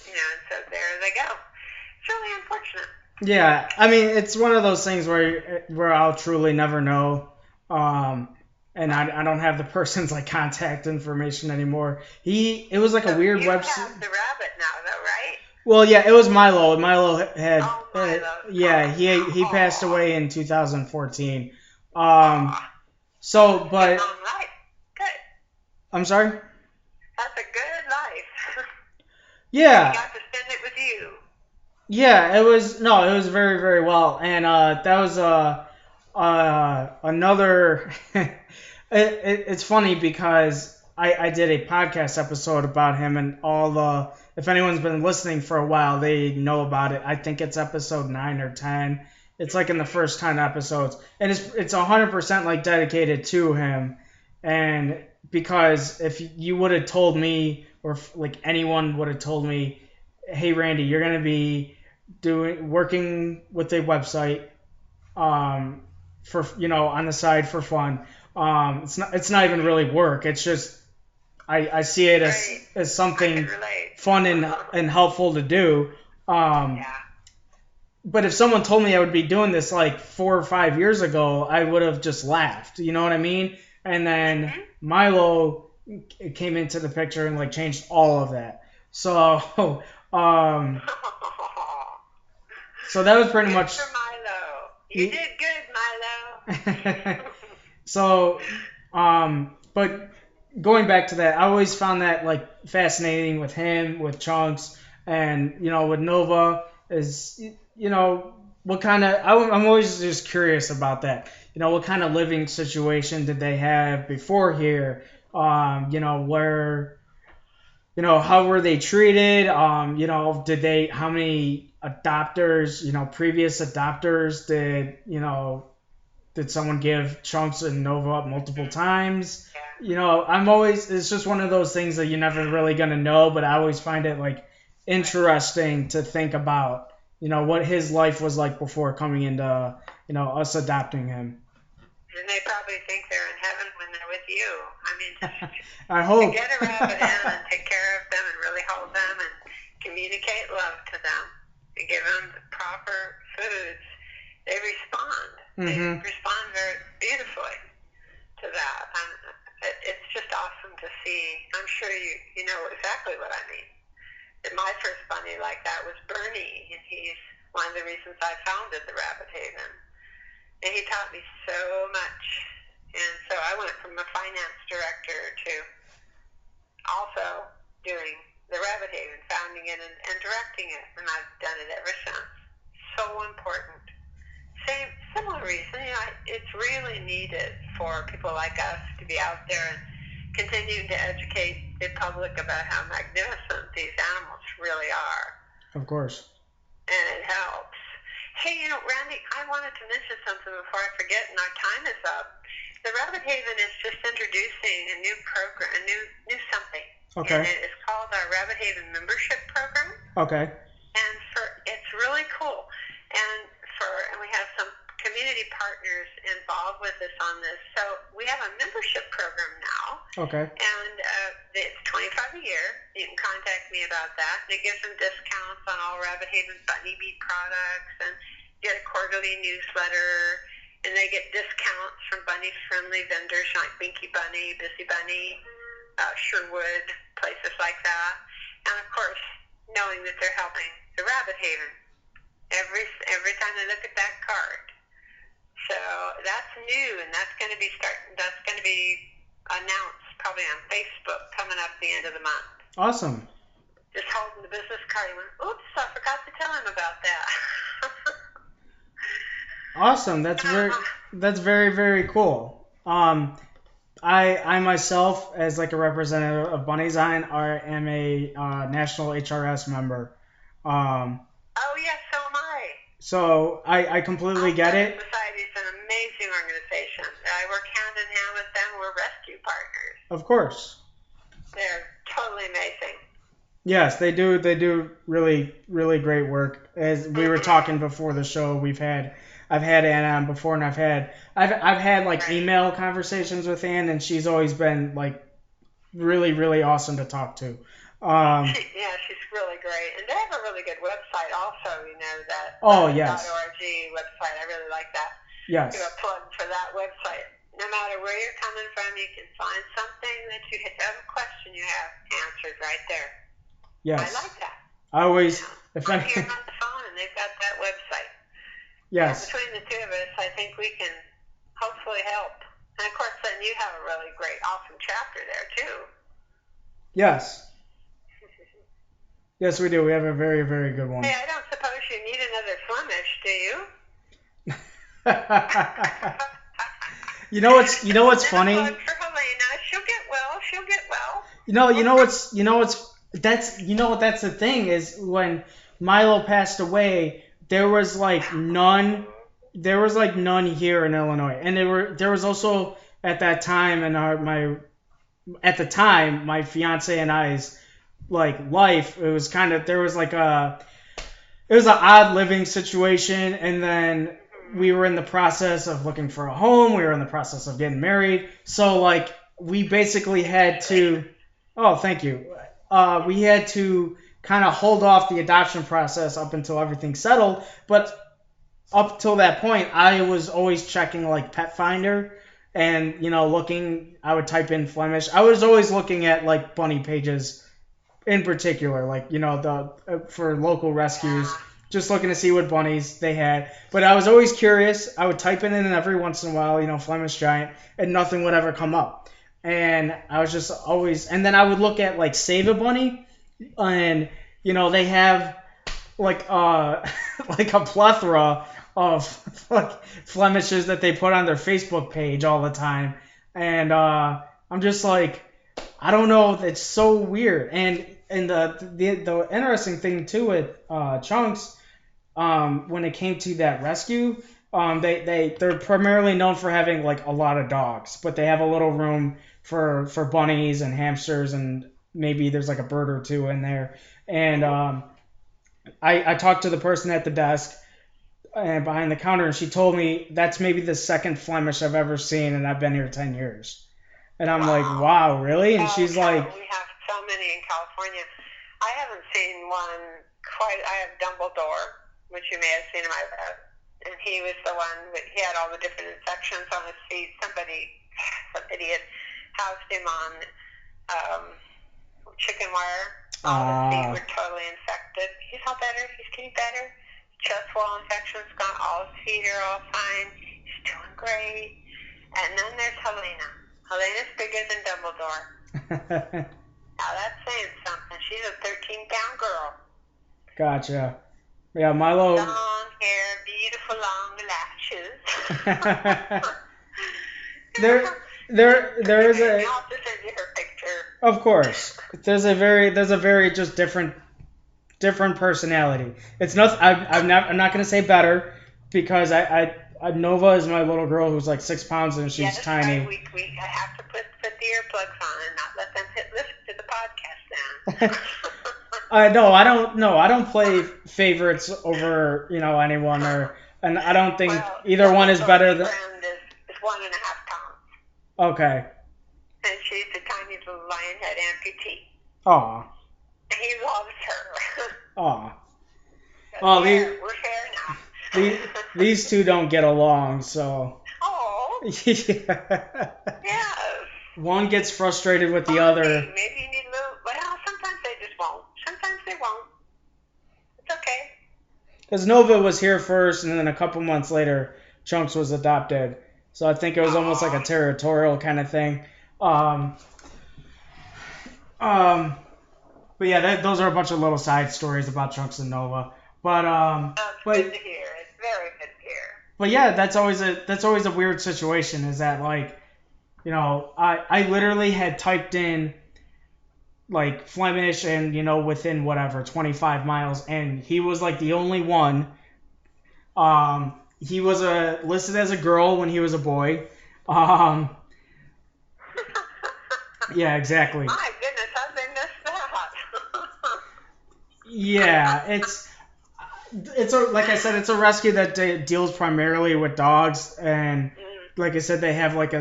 And so there they go. It's really unfortunate. Yeah, I mean, it's one of those things where I'll truly never know. And I don't have the person's like contact information anymore. It was like a weird you website. You have the rabbit now, though, right? Well, yeah, it was Milo. Milo had, Milo. He passed away in 2014. So, but good. I'm sorry. That's a good life. Yeah. I got to spend it with you. Yeah, it was very, very well, and that was another. It's funny because I did a podcast episode about him, and if anyone's been listening for a while, they know about it. I think it's episode 9 or 10. It's like in the first 10 episodes, and it's 100% like dedicated to him, and because if you would have told me, or like anyone would have told me, hey Randy, you're gonna be working with a website for on the side for fun. It's not even really work. It's just I see it as something fun and helpful to do. But if someone told me I would be doing this like 4 or 5 years ago, I would have just laughed. You know what I mean? And then Milo came into the picture and like changed all of that. So so that was pretty much. For Milo. You did good, Milo. So, but going back to that, I always found that like fascinating with him, with Chunks, and with Nova is what kind of. I'm always just curious about that. What kind of living situation did they have before here? Where. How were they treated? How many adopters, previous adopters did someone give Chunks and Nova up multiple times? It's just one of those things that you're never really going to know, but I always find it like interesting to think about, what his life was like before coming into, us adopting him. And they probably think they're in heaven when they're with you. I mean, I hope. To get a rabbit in and take care of them and really hold them and communicate love to them and give them the proper foods, they respond. They respond very beautifully to that. And it's just awesome to see. I'm sure you know exactly what I mean. And my first bunny like that was Bernie, and he's one of the reasons I founded the Rabbit Haven. And he taught me so much. And so I went from a finance director to also doing the Rabbit Haven, founding it and directing it. And I've done it ever since. So important. Similar reason, it's really needed for people like us to be out there and continuing to educate the public about how magnificent these animals really are. Of course. And it helps. Hey, Randy, I wanted to mention something before I forget, and our time is up. The Rabbit Haven is just introducing a new program, a new something. Okay. And it is called our Rabbit Haven membership program. Okay. And it's really cool. And we have some community partners involved with us on this. So we have a membership program now. Okay. And it's $25 a year. You can contact me about that. And it gives them discounts on all Rabbit Haven bunny meat products, and get a quarterly newsletter. And they get discounts from bunny-friendly vendors like Binky Bunny, Busy Bunny, Sherwood, places like that. And of course, knowing that they're helping the Rabbit Haven every time they look at that card. So that's new, and that's going to be announced probably on Facebook coming up at the end of the month. Awesome. Just holding the business card. Oops, I forgot to tell him about that. Awesome. That's very, very cool. I myself, as like a representative of Bunnyzine, am a national HRS member. Oh yes, so am I. So I completely get it. Society is an amazing organization. I work hand in hand with them. We're rescue partners. Of course. They're totally amazing. Yes, they do. They do really, really great work. As we were talking before the show, I've had Ann on before, and I've had like email conversations with Ann, and she's always been like really, really awesome to talk to. She's really great, and they have a really good website also. That yes. .org website. I really like that. Yes. Do a plug for that website. No matter where you're coming from, you can find something that you have a question you have answered right there. Yes. I like that. I always. I'm here on the phone, and they've got that website. Yes. And between the two of us, I think we can hopefully help. And of course, then you have a really great, awesome chapter there too. Yes. Yes, we do. We have a very, very good one. Hey, I don't suppose you need another Flemish, do you? You know what's funny? For Helena, she'll get well. That's the thing is when Milo passed away, there was like none here in Illinois, and there was also at that time my fiance and I's like life, it was kind of, there was like it was an odd living situation, and then we were in the process of looking for a home, we were in the process of getting married, so like we basically had to, oh thank you, we had to kind of hold off the adoption process up until everything settled, but up till that point I was always checking like Pet Finder, and looking, I would type in Flemish, I was always looking at like bunny pages in particular, like, for local rescues, just looking to see what bunnies they had. But I was always curious. I would type it in every once in a while, Flemish Giant, and nothing would ever come up. And I was just always, and then I would look at like Save a Bunny, and, they have like like a plethora of like Flemishes that they put on their Facebook page all the time. And I'm just like, I don't know, it's so weird. And the interesting thing too with Chunks, when it came to that rescue, they're primarily known for having like a lot of dogs, but they have a little room for bunnies and hamsters, and maybe there's like a bird or two in there. And I talked to the person at the desk and behind the counter, and she told me that's maybe the second Flemish I've ever seen, and I've been here 10 years. And I'm like, wow, really? And she's like, we have so many in California. I haven't seen one quite. I have Dumbledore, which you may have seen in my web, and he was the one that he had all the different infections on his feet. Some idiot housed him on chicken wire. All his feet were totally infected. He's all better. He's getting better. Chest wall infection's gone. All his feet are all fine. He's doing great. And then there's Helena. Helena's bigger than Dumbledore. Now that's saying something. She's a 13-pound girl. Gotcha. Yeah, Milo. Long hair, beautiful long lashes. There is a. I'll just send you her picture. Of course, there's a very just different personality. It's not. I'm not gonna say better, because Nova is my little girl who's like 6 pounds and she's tiny. Right. We have to put the earplugs on and not let them listen to the podcast then. No, I don't play favorites over anyone, and I don't think either one is better than. Friend is 1.5 pounds. Okay. And she's a tiny little lionhead amputee. Aw. He loves her. Aw. Well, we're fair now. These two don't get along, so. Oh. Yeah. Yes. One gets frustrated with the other. Maybe you need a little. Well, sometimes they just won't. Sometimes they won't. It's okay. Because Nova was here first, and then a couple months later, Chunks was adopted. So I think it was almost like a territorial kind of thing. But yeah, those are a bunch of little side stories about Chunks and Nova. But good to hear. It's very good to hear. But yeah, that's always a weird situation. Is that like, I literally had typed in like Flemish and within whatever 25 miles, and he was like the only one. He was listed as a girl when he was a boy. Yeah, exactly. My goodness, how'd they miss that? Yeah, it's a like I said, it's a rescue that deals primarily with dogs, and like I said, they have like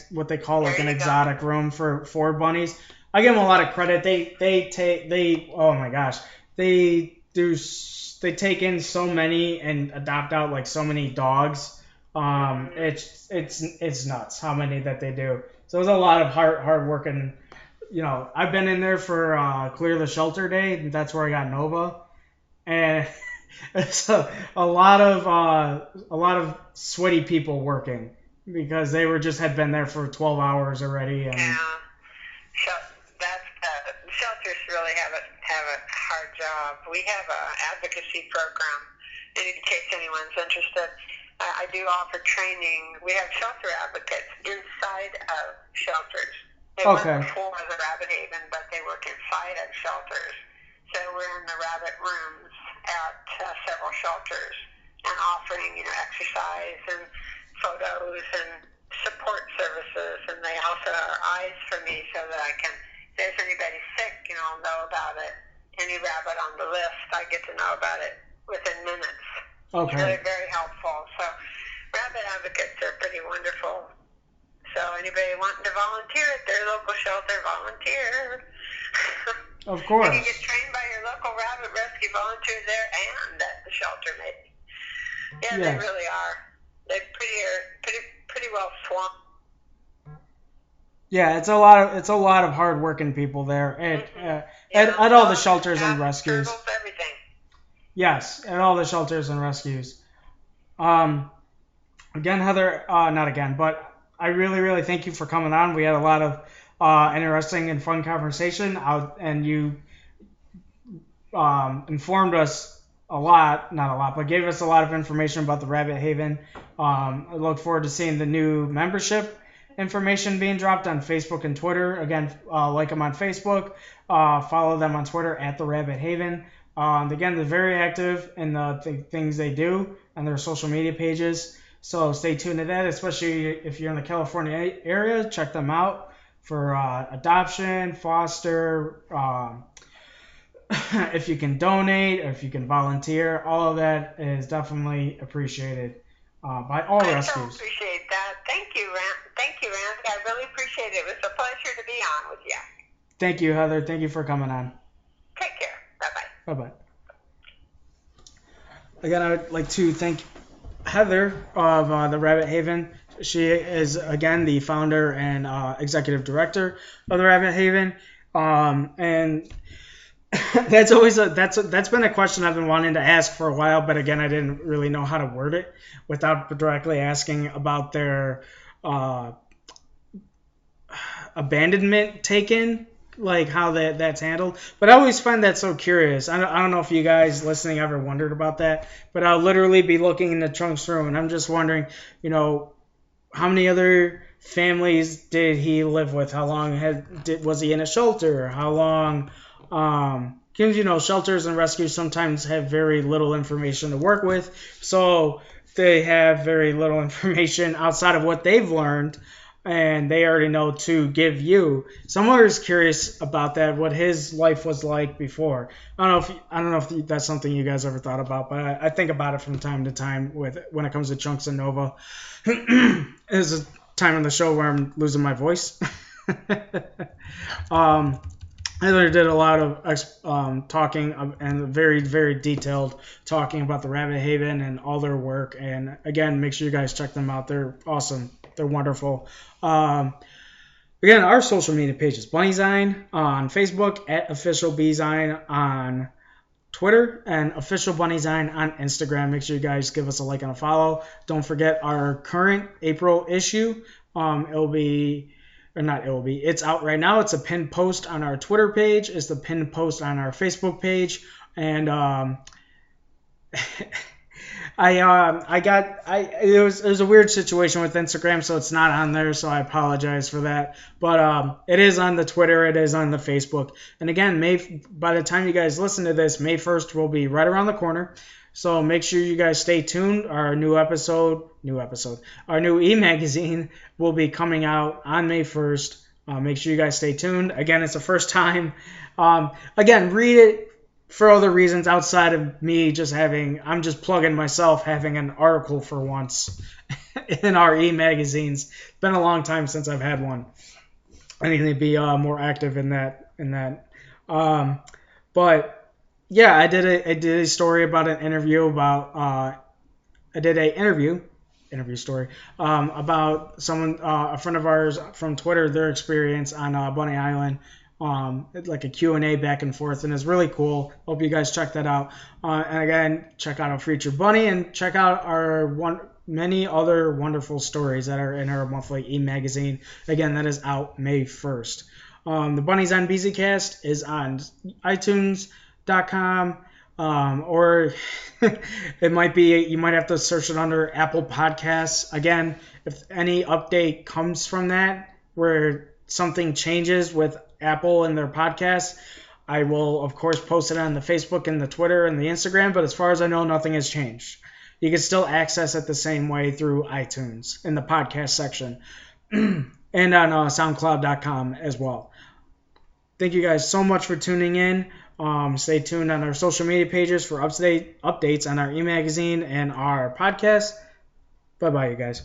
what they call like an exotic room for bunnies. I give them a lot of credit. They oh my gosh, they do they take in so many and adopt out like so many dogs. It's nuts how many that they do. So it's a lot of hard work, and I've been in there for Clear the Shelter Day. That's where I got Nova, and it's a lot of sweaty people working because they had been there for 12 hours already. And shelters really have a hard job. We have an advocacy program, in case anyone's interested. I do offer training. We have shelter advocates inside of shelters. They work for the Rabbit Haven, but they work inside of shelters. So we're in the rabbit rooms at several shelters and offering, exercise and photos and support services. And they also are eyes for me so that I can, if there's anybody sick, I'll know about it. Any rabbit on the list, I get to know about it within minutes. Okay. It's really very helpful. So rabbit advocates are pretty wonderful. So anybody wanting to volunteer at their local shelter, volunteer. Of course. You can get trained by your local rabbit rescue volunteer there and at the shelter, maybe. Yeah, they really are. They're pretty well swamped. Yeah, it's a lot of hard working people there at all the shelters and rescues. Turtles, everything. Yes, at all the shelters and rescues. Again, Heather, not again, but I really, really thank you for coming on. We had a lot of interesting and fun conversation, and you informed us not a lot, but gave us a lot of information about the Rabbit Haven. I look forward to seeing the new membership information being dropped on Facebook and Twitter. Again, like them on Facebook, follow them on Twitter at the Rabbit Haven. Again, they're very active in the things they do on their social media pages. So stay tuned to that, especially if you're in the California area. Check them out for adoption, foster, if you can donate, or if you can volunteer. All of that is definitely appreciated by all rescues. I appreciate that. Thank you, Randy. I really appreciate it. It was a pleasure to be on with you. Thank you, Heather. Thank you for coming on. Take care. Bye-bye. Bye-bye. Again, I would like to thank Heather of the Rabbit Haven. She is, again, the founder and executive director of the Rabbit Haven. And that's been a question I've been wanting to ask for a while, but again, I didn't really know how to word it without directly asking about their abandonment taken, like how that's handled. But I always find that so curious. I don't know if you guys listening ever wondered about that, but I'll literally be looking in the trunks room and I'm just wondering, how many other families did he live with? How long was he in a shelter? How long? Because shelters and rescues sometimes have very little information to work with, so they have very little information outside of what they've learned, and they already know to give you. So I'm always curious about that, what his life was like before. I don't know if that's something you guys ever thought about, but I think about it from time to time when it comes to Chunks and Nova. There's a time on the show where I'm losing my voice. Heather did a lot of talking and very, very detailed talking about the Rabbit Haven and all their work. And again, make sure you guys check them out. They're awesome. They're wonderful. Again, our social media pages, Bunnyzine on Facebook, at Official BZine on Twitter, and Official Bunnyzine on Instagram. Make sure you guys give us a like and a follow. Don't forget our current April issue. It's out right now. It's a pinned post on our Twitter page. It's the pinned post on our Facebook page. And it was a weird situation with Instagram, so it's not on there, so I apologize for that. But it is on the Twitter, it is on the Facebook. And again, by the time you guys listen to this, May 1st will be right around the corner. So make sure you guys stay tuned. Our new e-magazine will be coming out on May 1st. Make sure you guys stay tuned. Again, it's the first time. Again, read it for other reasons outside of me I'm just plugging myself having an article for once in our e-magazines. It's been a long time since I've had one. I need to be more active in that. But yeah, I did a story about an interview about I did a interview story about someone a friend of ours from Twitter, their experience on Bunny Island. Like a Q&A back and forth, and it's really cool. Hope you guys check that out. And again, check out our Future Bunny and check out our many other wonderful stories that are in our monthly e-magazine. Again, that is out May 1st. The Bunnies on BZCast is on iTunes.com, or it might be, you might have to search it under Apple Podcasts. Again, if any update comes from that, where something changes with Apple and their podcasts, I will, of course, post it on the Facebook and the Twitter and the Instagram, but as far as I know, nothing has changed. You can still access it the same way through iTunes in the podcast section and on SoundCloud.com as well. Thank you guys so much for tuning in. Stay tuned on our social media pages for updates on our e-magazine and our podcast. Bye-bye, you guys.